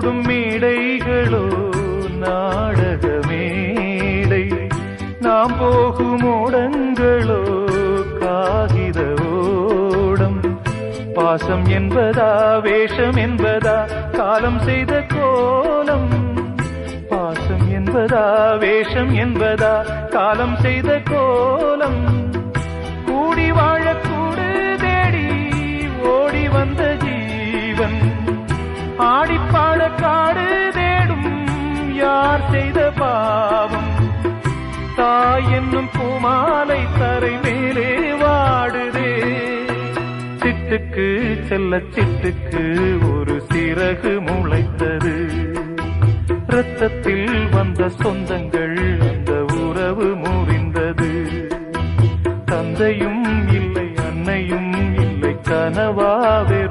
போடும் மேடைகளோ நாடக மேடை, நாம் போகும் ஓடங்களோ காகித ஓடம். பாசம் என்பதா வேஷம் என்பதா காலம் செய்த கோலம், பாசம் என்பதா வேஷம் என்பதா காலம் செய்த கோலம். கூடி வாழக்கூடு தேடி ஓடி வந்த ஜீவன், ஆடிப்பாட காடு தேடும் யார் செய்த பாவம். தாய் என்னும் பூமாலை தரை மேலே வாடுதே, சிட்டுக்கு செல்ல சிட்டுக்கு ஒரு சிறகு முளைத்தது. இரத்தத்தில் வந்த சொந்தங்கள் அந்த உறவு முறிந்தது. தந்தையும் இல்லை அன்னையும் இல்லை கனவா வெறும்